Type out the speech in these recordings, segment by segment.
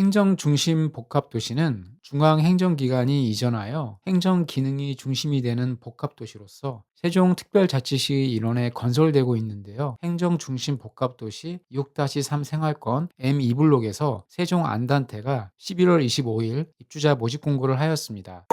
행정 중심 복합 도시는 중앙 행정기관이 이전하여 행정 기능이 중심이 되는 복합 도시로서 세종특별자치시 일원에 건설되고 있는데요. 행정 중심 복합 도시 6-3 생활권 M2블록에서 세종 안단테가 11월 25일 입주자 모집 공고를 하였습니다.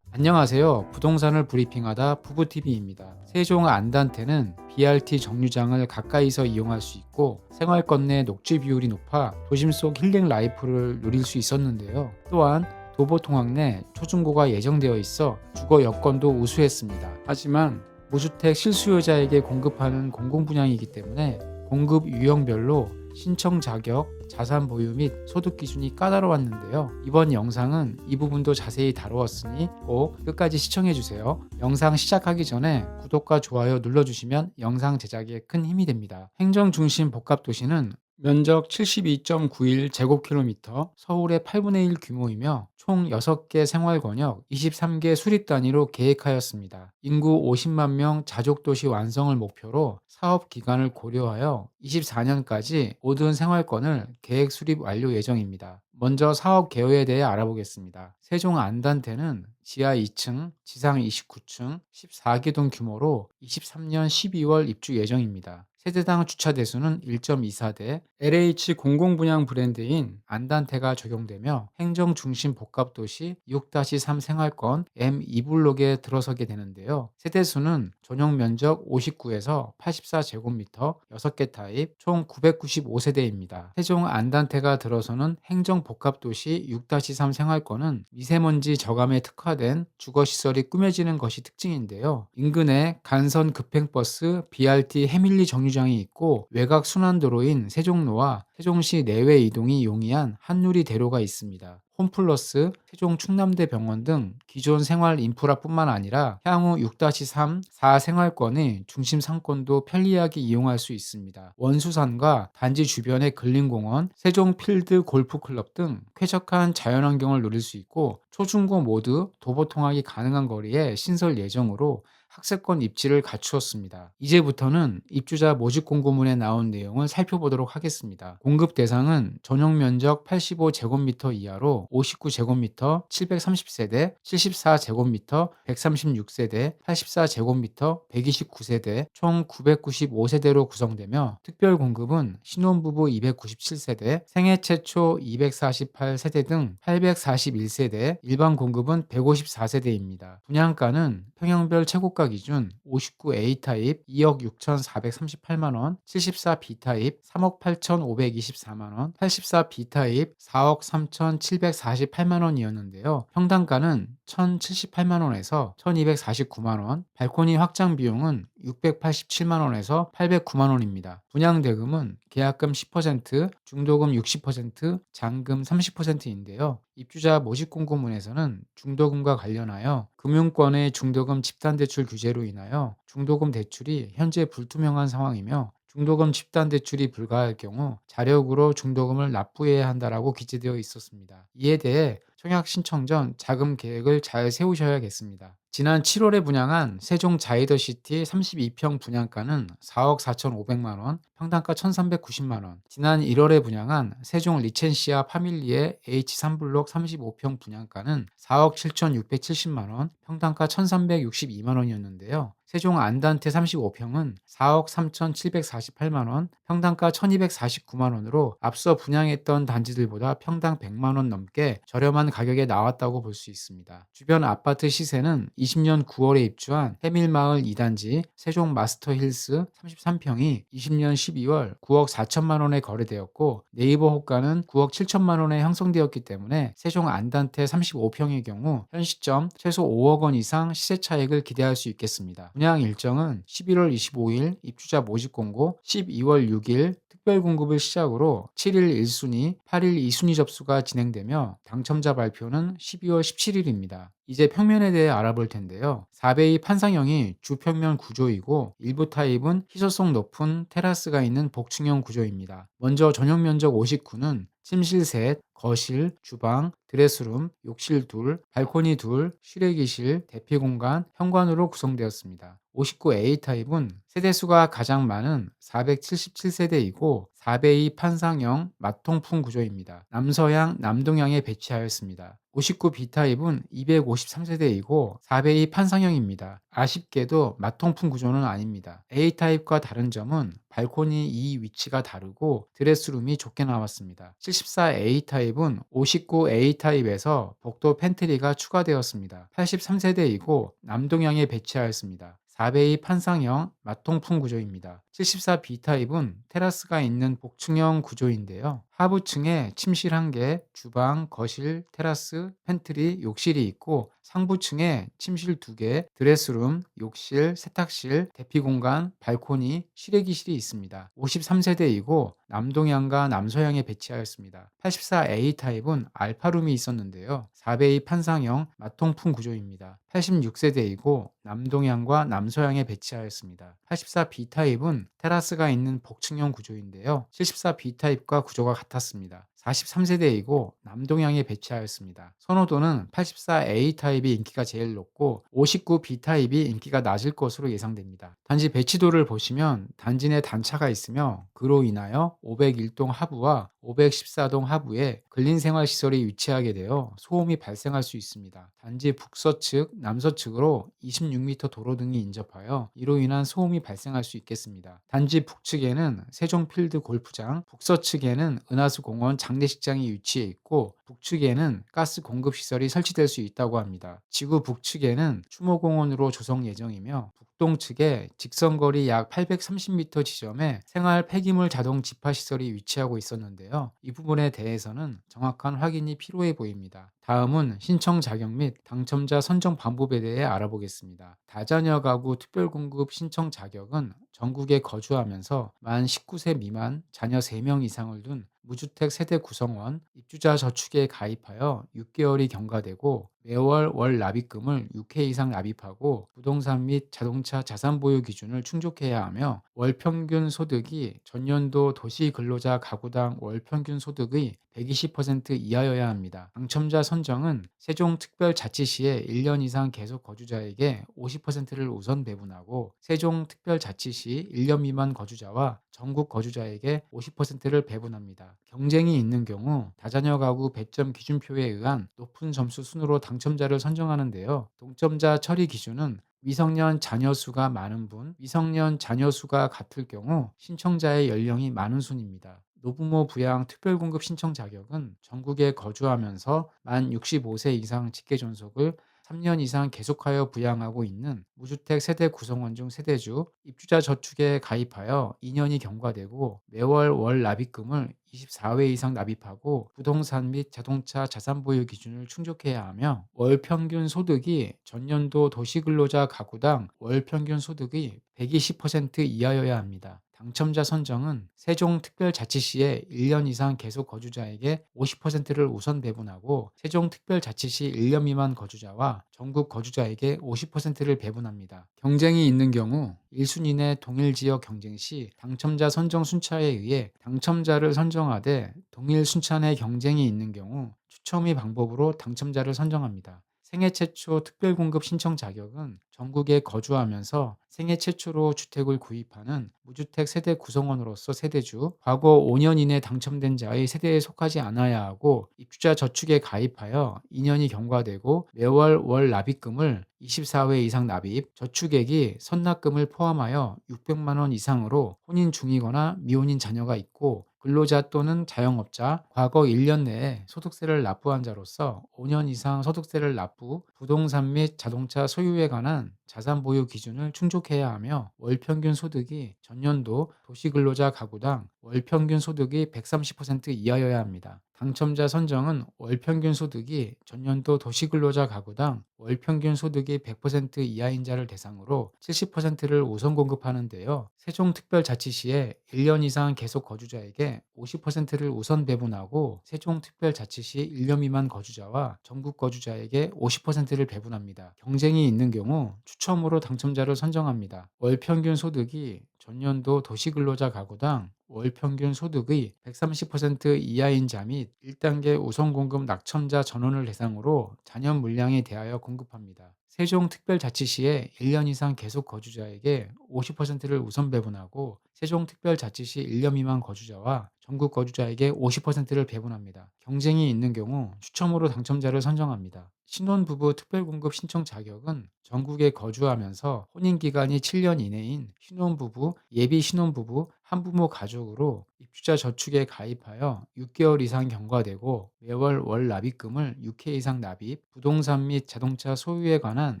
안녕하세요. 부동산을 브리핑하다 부부TV입니다. 세종 안단테는 BRT 정류장을 가까이서 이용할 수 있고 생활권 내 녹지 비율이 높아 도심 속 힐링 라이프를 누릴 수 있었는데요. 또한 도보통학 내 초중고가 예정되어 있어 주거 여건도 우수했습니다. 하지만 무주택 실수요자에게 공급하는 공공분양이기 때문에 공급 유형별로 신청 자격, 자산 보유 및 소득 기준이 까다로웠는데요. 이번 영상은 이 부분도 자세히 다루었으니 꼭 끝까지 시청해주세요. 영상 시작하기 전에 구독과 좋아요 눌러주시면 영상 제작에 큰 힘이 됩니다. 행정중심 복합도시는 면적 72.91제곱킬로미터, 서울의 8분의 1 규모이며 총 6개 생활권역, 23개 수립 단위로 계획하였습니다. 인구 50만 명 자족도시 완성을 목표로 사업 기간을 고려하여 24년까지 모든 생활권을 계획 수립 완료 예정입니다. 먼저 사업 개요에 대해 알아보겠습니다. 세종 안단테는 지하 2층, 지상 29층, 14개 동 규모로 23년 12월 입주 예정입니다. 세대당 주차 대수는 1.24대, LH 공공분양 브랜드인 안단테가 적용되며 행정 중심 복합도시 6-3 생활권 M2블록에 들어서게 되는데요. 세대수는 전용 면적 59에서 84제곱미터 6개 타입 총 995세대입니다. 세종 안단테가 들어서는 행정 복합도시 6-3 생활권은 미세먼지 저감에 특화된 주거시설이 꾸며지는 것이 특징인데요. 인근에 간선 급행버스 BRT 해밀리 정류장이 있고 외곽 순환도로인 세종로와 세종시 내외 이동이 용이한 한누리 대로가 있습니다. 홈플러스, 세종 충남대병원 등 기존 생활 인프라뿐만 아니라 향후 6-3, 4 생활권의 중심 상권도 편리하게 이용할 수 있습니다. 원수산과 단지 주변의 근린공원, 세종 필드 골프클럽 등 쾌적한 자연환경을 누릴 수 있고 초중고 모두 도보통학이 가능한 거리에 신설 예정으로 학세권 입지를 갖추었습니다. 이제부터는 입주자 모집 공고문에 나온 내용을 살펴보도록 하겠습니다. 공급 대상은 전용 면적 85제곱미터 이하로 59제곱미터 730세대, 74제곱미터 136세대, 84제곱미터 129세대 총 995세대로 구성되며 특별 공급은 신혼부부 297세대, 생애 최초 248세대 등 841세대, 일반 공급은 154세대입니다. 분양가는 평형별 최고가 기준 59A 타입 2억 6,438만원, 74B 타입 3억 8,524만원, 84B 타입 4억 3,748만원이었는데요. 평당가는 1,078만원에서 1,249만원, 발코니 확장 비용은 687만원에서 809만원입니다. 분양대금은 계약금 10%, 중도금 60%, 잔금 30%인데요. 입주자 모집 공고문에서는 중도금과 관련하여 금융권의 중도금 집단대출 규제로 인하여 중도금 대출이 현재 불투명한 상황이며 중도금 집단 대출이 불가할 경우 자력으로 중도금을 납부해야 한다라고 기재되어 있었습니다. 이에 대해 청약 신청 전 자금 계획을 잘 세우셔야겠습니다. 지난 7월에 분양한 세종 자이더시티 32평 분양가는 4억 4,500만원, 평당가 1,390만원. 지난 1월에 분양한 세종 리첸시아 파밀리의 H3블록 35평 분양가는 4억 7,670만원, 평당가 1,362만원이었는데요. 세종 안단테 35평은 4억 3,748만원, 평당가 1,249만원으로 앞서 분양했던 단지들보다 평당 100만원 넘게 저렴한 가격에 나왔다고 볼 수 있습니다. 주변 아파트 시세는 20년 9월에 입주한 해밀마을 2단지 세종 마스터힐스 33평이 20년 12월 9억 4천만원에 거래되었고 네이버 호가는 9억 7천만원에 형성되었기 때문에 세종 안단테 35평의 경우 현 시점 최소 5억 원 이상 시세 차익을 기대할 수 있겠습니다. 분양 일정은 11월 25일 입주자 모집 공고, 12월 6일 특별 공급을 시작으로 7일 1순위, 8일 2순위 접수가 진행되며 당첨자 발표는 12월 17일입니다. 이제 평면에 대해 알아볼 텐데요. 4베이 판상형이 주평면 구조이고 일부 타입은 희소성 높은 테라스가 있는 복층형 구조입니다. 먼저 전용 면적 59는 침실 셋, 거실, 주방, 드레스룸, 욕실 둘, 발코니 둘, 실외기실, 대피 공간, 현관으로 구성되었습니다. 59A 타입은 세대수가 가장 많은 477세대이고 4베이 판상형 마통풍 구조입니다. 남서양, 남동향에 배치하였습니다. 59B 타입은 253세대이고 4베이 판상형입니다. 아쉽게도 마통풍 구조는 아닙니다. A 타입과 다른 점은 발코니 이 위치가 다르고 드레스룸이 좁게 나왔습니다. 74A 타입은 59A 타입에서 복도 팬트리가 추가되었습니다. 83세대이고 남동향에 배치하였습니다. 4베이 판상형 마통풍 구조입니다. 74B 타입은 테라스가 있는 복층형 구조인데요. 하부층에 침실 1개, 주방, 거실, 테라스, 팬트리, 욕실이 있고 상부층에 침실 2개, 드레스룸, 욕실, 세탁실, 대피 공간, 발코니, 실외기실이 있습니다. 53세대이고 남동향과 남서향에 배치하였습니다. 84A 타입은 알파룸이 있었는데요. 4베이 판상형 마통풍 구조입니다. 86세대이고 남동향과 남서향에 배치하였습니다. 84B 타입은 테라스가 있는 복층형 구조인데요. 74B 타입과 구조가 같았습니다. 43세대이고 남동향에 배치하였습니다. 선호도는 84A 타입이 인기가 제일 높고 59B 타입이 인기가 낮을 것으로 예상됩니다. 단지 배치도를 보시면 단지 내 단차가 있으며 그로 인하여 501동 하부와 514동 하부에 근린생활시설이 위치하게 되어 소음이 발생할 수 있습니다. 단지 북서측, 남서측으로 26m 도로 등이 인접하여 이로 인한 소음이 발생할 수 있겠습니다. 단지 북측에는 세종필드 골프장, 북서측에는 은하수공원 장례식장이 위치해 있고 북측에는 가스 공급 시설이 설치될 수 있다고 합니다. 지구 북측에는 추모공원으로 조성 예정이며 북동측에 직선거리 약 830m 지점에 생활 폐기물 자동 집화 시설이 위치하고 있었는데요. 이 부분에 대해서는 정확한 확인이 필요해 보입니다. 다음은 신청 자격 및 당첨자 선정 방법에 대해 알아보겠습니다. 다자녀 가구 특별공급 신청 자격은 전국에 거주하면서 만 19세 미만 자녀 3명 이상을 둔 무주택 세대 구성원, 입주자 저축에 가입하여 6개월이 경과되고 매월 월 납입금을 6회 이상 납입하고 부동산 및 자동차 자산 보유 기준을 충족해야 하며 월 평균 소득이 전년도 도시근로자 가구당 월 평균 소득의 120% 이하여야 합니다. 당첨자 선정은 세종특별자치시에 1년 이상 계속 거주자에게 50%를 우선 배분하고 세종특별자치시 1년 미만 거주자와 전국 거주자에게 50%를 배분합니다. 경쟁이 있는 경우 다자녀 가구 배점 기준표에 의한 높은 점수 순으로 당첨자를 선정하는데요. 동점자 처리 기준은 미성년 자녀 수가 많은 분, 미성년 자녀 수가 같을 경우 신청자의 연령이 많은 순입니다. 노부모 부양 특별공급 신청 자격은 전국에 거주하면서 만 65세 이상 직계 존속을 3년 이상 계속하여 부양하고 있는 무주택 세대 구성원 중 세대주, 입주자 저축에 가입하여 2년이 경과되고 매월 월 납입금을 24회 이상 납입하고 부동산 및 자동차 자산 보유 기준을 충족해야 하며 월 평균 소득이 전년도 도시근로자 가구당 월 평균 소득의 120% 이하여야 합니다. 당첨자 선정은 세종특별자치시에 1년 이상 계속 거주자에게 50%를 우선 배분하고 세종특별자치시 1년 미만 거주자와 전국 거주자에게 50%를 배분합니다. 경쟁이 있는 경우 1순위 내 동일 지역 경쟁 시 당첨자 선정 순차에 의해 당첨자를 선정하되 동일 순차 내 경쟁이 있는 경우 추첨의 방법으로 당첨자를 선정합니다. 생애 최초 특별공급 신청 자격은 전국에 거주하면서 생애 최초로 주택을 구입하는 무주택 세대 구성원으로서 세대주, 과거 5년 이내 당첨된 자의 세대에 속하지 않아야 하고 입주자 저축에 가입하여 2년이 경과되고 매월 월 납입금을 24회 이상 납입, 저축액이 선납금을 포함하여 600만 원 이상으로 혼인 중이거나 미혼인 자녀가 있고 근로자 또는 자영업자, 과거 1년 내에 소득세를 납부한 자로서 5년 이상 소득세를 납부, 부동산 및 자동차 소유에 관한 자산 보유 기준을 충족해야 하며 월 평균 소득이 전년도 도시근로자 가구당 월 평균 소득이 130% 이하여야 합니다. 당첨자 선정은 월 평균 소득이 전년도 도시근로자 가구당 월 평균 소득이 100% 이하인 자를 대상으로 70%를 우선 공급하는데요. 세종특별자치시에 1년 이상 계속 거주자에게 50%를 우선 배분하고 세종특별자치시 1년 미만 거주자와 전국 거주자에게 50%를 배분합니다. 경쟁이 있는 경우 추첨으로 당첨자를 선정합니다. 월 평균 소득이 전년도 도시근로자 가구당 월 평균 소득의 130% 이하인 자 및 1단계 우선공급 낙첨자 전원을 대상으로 잔여 물량에 대하여 공급합니다. 세종특별자치시에 1년 이상 계속 거주자에게 50%를 우선 배분하고 세종특별자치시 1년 미만 거주자와 전국 거주자에게 50%를 배분합니다. 경쟁이 있는 경우 추첨으로 당첨자를 선정합니다. 신혼부부 특별공급 신청 자격은 전국에 거주하면서 혼인기간이 7년 이내인 신혼부부, 예비신혼부부, 한부모 가족으로 입주자 저축에 가입하여 6개월 이상 경과되고 매월 월 납입금을 6회 이상 납입, 부동산 및 자동차 소유에 관한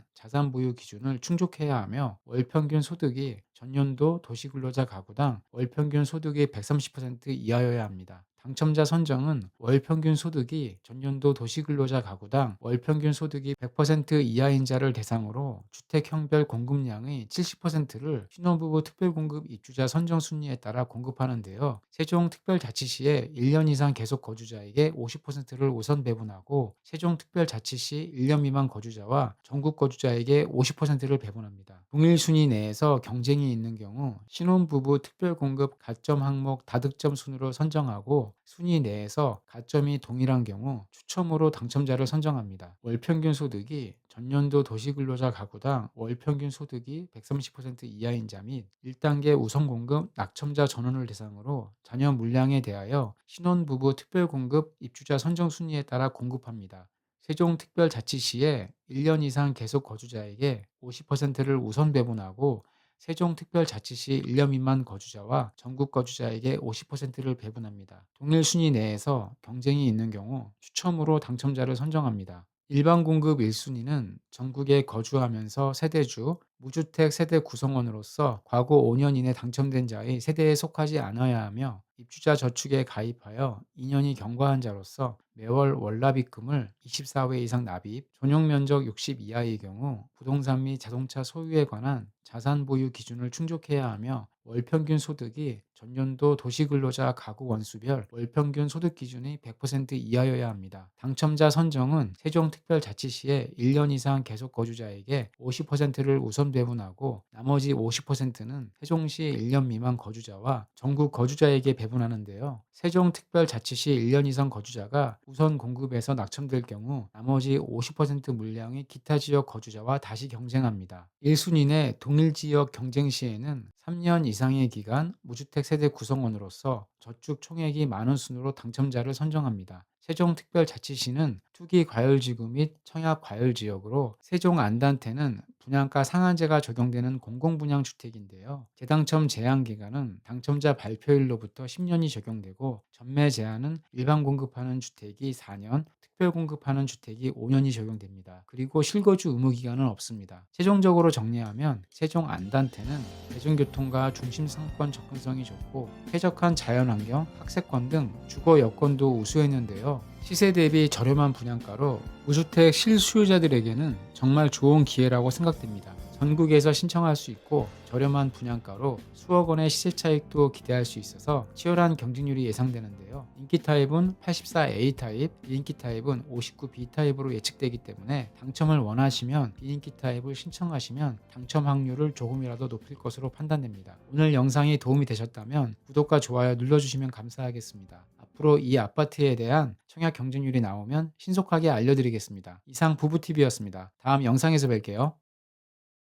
자산 보유 기준을 충족해야 하며 월 평균 소득이 전년도 도시근로자 가구당 월 평균 소득의 130% 이하여야 합니다. 당첨자 선정은 월 평균 소득이 전년도 도시근로자 가구당 월 평균 소득이 100% 이하인 자를 대상으로 주택형별 공급량의 70%를 신혼부부 특별공급 입주자 선정 순위에 따라 공급하는데요. 세종특별자치시에 1년 이상 계속 거주자에게 50%를 우선 배분하고 세종특별자치시 1년 미만 거주자와 전국 거주자에게 50%를 배분합니다. 동일 순위 내에서 경쟁이 있는 경우 신혼부부 특별공급 가점 항목 다득점 순으로 선정하고 순위 내에서 가점이 동일한 경우 추첨으로 당첨자를 선정합니다. 월 평균 소득이 전년도 도시근로자 가구당 월 평균 소득이 130% 이하인 자 및 1단계 우선공급 낙첨자 전원을 대상으로 자녀 물량에 대하여 신혼부부 특별공급 입주자 선정 순위에 따라 공급합니다. 세종특별자치시에 1년 이상 계속 거주자에게 50%를 우선 배분하고 세종특별자치시 1년 미만 거주자와 전국 거주자에게 50%를 배분합니다. 동일 순위 내에서 경쟁이 있는 경우 추첨으로 당첨자를 선정합니다. 일반 공급 1순위는 전국에 거주하면서 세대주, 무주택 세대 구성원으로서 과거 5년 이내 당첨된 자의 세대에 속하지 않아야 하며 입주자 저축에 가입하여 2년이 경과한 자로서 매월 월납입금을 24회 이상 납입, 전용 면적 60 이하의 경우 부동산 및 자동차 소유에 관한 자산 보유 기준을 충족해야 하며 월 평균 소득이 전년도 도시근로자 가구 원수별 월 평균 소득 기준의 100% 이하여야 합니다. 당첨자 선정은 세종특별자치시에 1년 이상 계속 거주자에게 50%를 우선 배분하고 나머지 50%는 세종시 1년 미만 거주자와 전국 거주자에게 배분하는데요. 세종특별자치시 1년 이상 거주자가 우선 공급에서 낙첨될 경우 나머지 50% 물량의 기타 지역 거주자와 다시 경쟁합니다. 1순위 내 동일 지역 경쟁 시에는 3년 이상의 기간 무주택 세대 구성원으로서 저축 총액이 많은 순으로 당첨자를 선정합니다. 세종특별자치시는 투기 과열지구 및 청약 과열지역으로 세종 안단태는 분양가 상한제가 적용되는 공공분양주택인데요. 재당첨 제한 기간은 당첨자 발표일로부터 10년이 적용되고 전매 제한은 일반 공급하는 주택이 4년, 특별 공급하는 주택이 5년이 적용됩니다. 그리고 실거주 의무 기간은 없습니다. 최종적으로 정리하면 세종 안단태는 대중교통과 중심 상권 접근성이 좋고 쾌적한 자연환경, 학세권 등 주거 여건도 우수했는데요. 시세 대비 저렴한 분양가로 무주택 실수요자들에게는 정말 좋은 기회라고 생각됩니다. 전국에서 신청할 수 있고 저렴한 분양가로 수억 원의 시세 차익도 기대할 수 있어서 치열한 경쟁률이 예상되는데요. 인기 타입은 84A 타입, 비인기 타입은 59B 타입으로 예측되기 때문에 당첨을 원하시면 비인기 타입을 신청하시면 당첨 확률을 조금이라도 높일 것으로 판단됩니다. 오늘 영상이 도움이 되셨다면 구독과 좋아요 눌러주시면 감사하겠습니다. 앞으로 이 아파트에 대한 청약 경쟁률이 나오면 신속하게 알려드리겠습니다. 이상 부부TV였습니다. 다음 영상에서 뵐게요.